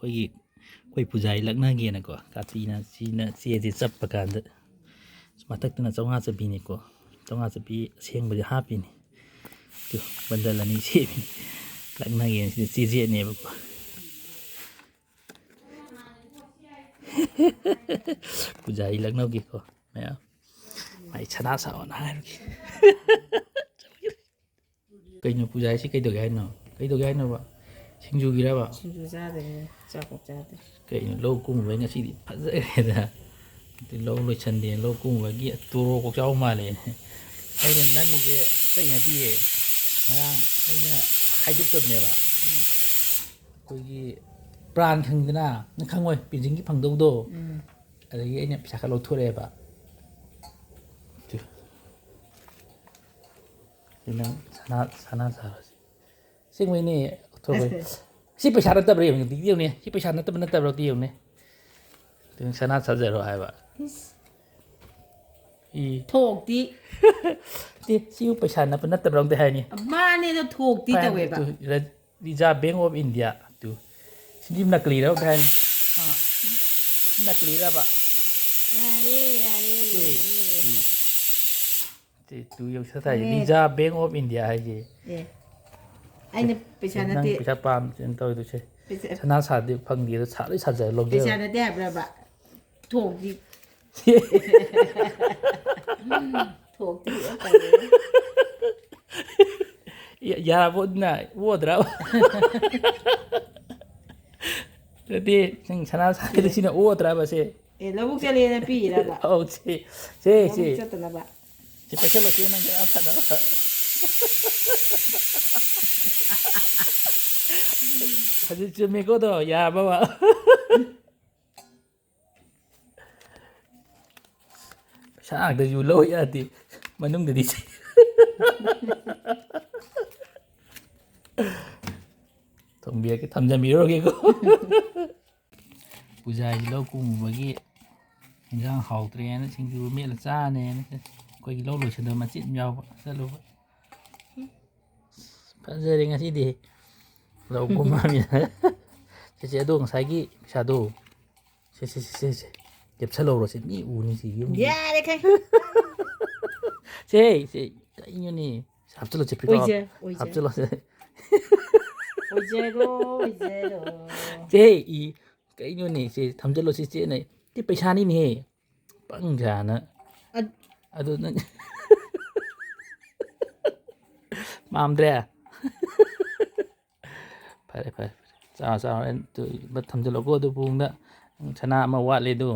ꯑꯩꯈꯣꯏ ꯄꯨꯖꯥꯔꯤ ꯂꯛꯅꯒꯦꯅꯀꯣ ꯀꯥꯇꯤꯅ ꯆꯦꯁꯤ ꯆꯞꯄ ꯀꯥꯟꯗ ꯃꯊꯛꯇꯅ 500 ꯆꯞꯄꯤꯅꯤꯀꯣ 500 ꯆꯞꯄꯤ ꯑꯁꯦꯡꯕꯗꯤ ꯍꯥꯞꯄꯤꯅꯤ ꯑꯗꯨ ꯕꯟꯗꯜ 2 ꯁꯦꯝꯃꯤꯅꯤ ꯂꯛꯅꯒꯦꯅ ꯁꯤꯗ ꯆꯦꯖꯦꯠꯅꯦꯕꯀꯣ ꯄꯨꯖꯥꯔꯤ ꯂꯛꯅꯧꯒꯦꯀꯣ ꯃꯌꯥꯝ ꯃꯥꯏ ꯁꯅꯥ ꯁꯥꯎꯅ ꯍꯥꯏꯔꯨꯒꯦ ꯀꯩꯅꯣ ꯄꯨꯖꯥꯔꯤꯁꯤ ꯀꯩꯗꯧꯒꯦ ꯍꯥꯏꯅꯣ ꯍꯥꯏꯅꯣꯕ ꯁꯤꯡꯖꯨꯒꯤꯔꯕ ꯁꯤꯡꯖꯨ ꯆꯥꯗꯣꯏꯅꯦ ꯆꯥꯛꯀ ꯆꯥꯗꯦ ꯀꯩꯅꯣ ꯂꯧ ꯀꯨꯝꯃꯨꯕꯩ ꯉꯁꯤꯗꯤ ꯐꯖꯔꯦꯗ ꯂꯧ ꯂꯣꯏꯁꯟꯗꯦ ꯂꯧ ꯀꯨꯝꯃꯨꯕꯒꯤ ꯇꯣꯔꯣ ꯀꯣꯛꯆꯥꯎ ꯃꯥꯜꯂꯦ ꯑꯩꯅ ꯅꯝꯃꯤꯁꯦ ꯑꯇꯩ ꯅꯠꯇꯤꯌꯦ ꯉꯔꯥꯡ ꯑꯩꯅ ꯍꯥꯏꯗꯣꯛꯇꯕꯅꯦꯕ ꯑꯩꯈꯣꯏꯒꯤ ꯄ꯭ꯔꯥꯟ ꯈꯪꯗꯅ ꯅꯪ ꯈꯪꯉꯣꯏ ꯄꯦꯟꯁꯤꯟꯒꯤ ꯐꯪꯗꯧꯗꯣ ꯑꯗꯒꯤ ꯑꯩꯅ ꯄꯩꯁꯥ ꯈꯔ ꯂꯧꯊꯣꯔꯛꯑꯦꯕ ꯅꯪ ꯁꯅꯥ ꯁꯥꯔꯁꯤ ꯑꯁꯦꯡꯕꯩꯅꯦ ꯁꯤ ꯄꯩꯁꯥ ꯅꯠꯇꯕ꯭ꯔꯥ ꯌꯦꯡꯉꯨꯅꯦ ꯌꯦꯡꯉꯨꯅꯦ ꯁꯤ ꯄꯩꯁꯥ ꯅꯠꯇꯕ꯭ꯔꯥ ꯌꯦꯡꯉꯨꯅꯦ ꯁꯅꯥ ꯁꯥꯖꯔꯣ ꯍꯥꯏꯕ ꯊꯣꯛꯇꯤ ꯁꯤꯕꯨ ꯄꯩꯁꯥ ꯅꯠꯇꯕ꯭ꯔꯥ ꯑꯝꯇ ꯍꯥꯏꯅꯤ ꯃꯥꯅꯦꯗꯣ ꯊꯣꯛꯇꯤ ꯇꯧꯋꯦꯕ ꯔꯤꯖꯥꯔꯚ ꯕꯦꯡ ꯑꯣꯐ ꯏꯟꯗꯤꯌꯥ ꯇꯨ ꯁꯤꯗꯤ ꯅꯀꯂꯤꯔꯕ ꯑꯝꯇ ꯍꯥꯏꯅꯤ ꯅꯀꯂꯤꯔꯕ ꯇꯨ ꯌꯧꯁ ꯊꯥꯏ ꯔꯤꯖꯥꯔꯚ ꯕꯦꯡ ꯑꯣꯐ ꯏꯟꯗꯤꯌꯥ ꯍꯥꯏꯁꯦ ꯑꯩꯅ ꯄꯩꯁꯥ ꯅꯪ ꯅꯠꯇꯦ ꯄꯩꯁꯥ ꯄꯥꯝ ꯇꯧꯔꯤꯗꯨꯁꯦ ꯁꯅꯥ ꯁꯥꯗꯤ ꯐꯪꯗꯦ ꯑꯗꯣ ꯂꯣꯏ ꯁꯥꯖꯔ ꯂꯧꯖꯔ ꯄꯩꯁꯥ ꯅꯠꯇꯦ ꯍꯥꯏꯕ꯭ꯔꯕ ꯊꯣꯛꯇꯤ ꯊꯣꯛꯇꯤ ꯇꯧꯋꯦ ꯌꯥꯔꯕꯣꯗꯨꯅ ꯑꯣꯗ꯭ꯔꯕ ꯑꯗꯨꯗꯤ ꯅꯪ ꯁꯅꯥ ꯁꯥꯔꯤꯗꯣ ꯁꯤꯅ ꯑꯣꯗ꯭ꯔꯕ ꯁꯦ ꯂꯧꯕꯨꯛ ꯆꯠꯂꯦꯅ ꯄꯤꯔꯕ ꯑꯧ ꯁꯦ ꯂꯧꯕꯨꯛ ꯆꯠꯇꯅꯕ ꯁꯤ ꯄꯩꯁꯜꯂꯣꯁꯤ ꯅꯪ ꯁꯥꯟꯅꯕ ꯍꯧꯖꯤꯛ ꯆꯨꯝꯃꯦꯀꯣꯗꯣ ꯌꯥꯔꯕꯕ ꯄꯩꯁꯥ ꯉꯥꯛꯇꯁꯨ ꯂꯧ ꯌꯥꯗꯦ ꯃꯅꯨꯡꯗꯗꯤ ꯊꯣꯡꯕꯤꯔꯒꯦ ꯊꯝꯖꯟꯕꯤꯔꯨꯔꯒꯦꯀꯣ ꯄꯨꯖꯥꯁꯤ ꯂꯧ ꯀꯨꯝꯃꯨꯕꯒꯤ ꯏꯟꯖꯥꯡ ꯍꯥꯎꯇ꯭ꯔꯦꯅ ꯁꯤꯡꯖꯨ ꯃꯦꯠꯂ ꯆꯥꯅꯦꯅ ꯑꯩꯈꯣꯏꯒꯤ ꯂꯧ ꯂꯣꯏꯁꯟꯗꯕ ꯃꯆꯤꯠ ꯌꯥꯎꯕ ꯆꯠꯂꯨꯕ ꯐꯖꯔꯦ ꯉꯁꯤꯗꯤ ꯂꯧ ꯀꯨꯝꯃꯃꯤꯅ ꯁꯤꯁꯦ ꯑꯗꯣ ꯉꯁꯥꯏꯒꯤ ꯄꯩꯁꯥꯗꯣ ꯁꯦ ꯀꯦꯞꯁꯜꯍꯧꯔꯣꯁꯦ ꯃꯤ ꯎꯅꯤ ꯁꯤ ꯌꯨꯝꯒꯤ ꯌꯥꯔꯦ ꯈꯪ ꯁꯦ ꯀꯩꯅꯣꯅꯦ ꯍꯥꯞꯆꯤꯜꯂꯣꯁꯦ ꯐꯤꯈꯥꯎ ꯍꯥꯞꯆꯤꯜꯂꯣꯁꯦ ꯑꯣꯏꯖꯔꯣ ꯆꯦ ꯀꯩꯅꯣꯅꯦ ꯁꯤ ꯊꯝꯖꯤꯜꯂꯣ ꯁꯤ ꯆꯦꯅ ꯁꯤ ꯄꯩꯁꯥꯅꯤꯅꯦꯍꯦ ꯄꯪꯖꯥꯅ ꯑꯗꯨ ꯅꯪ ꯃꯥꯝꯗ꯭ꯔꯦ ꯐꯔꯦ ꯊꯝꯖꯤꯜꯂꯛꯀꯣ ꯑꯗꯨ ꯄꯨꯡꯗ ꯁꯅꯥ ꯑꯃ ꯋꯥꯠꯂꯦ ꯑꯗꯨ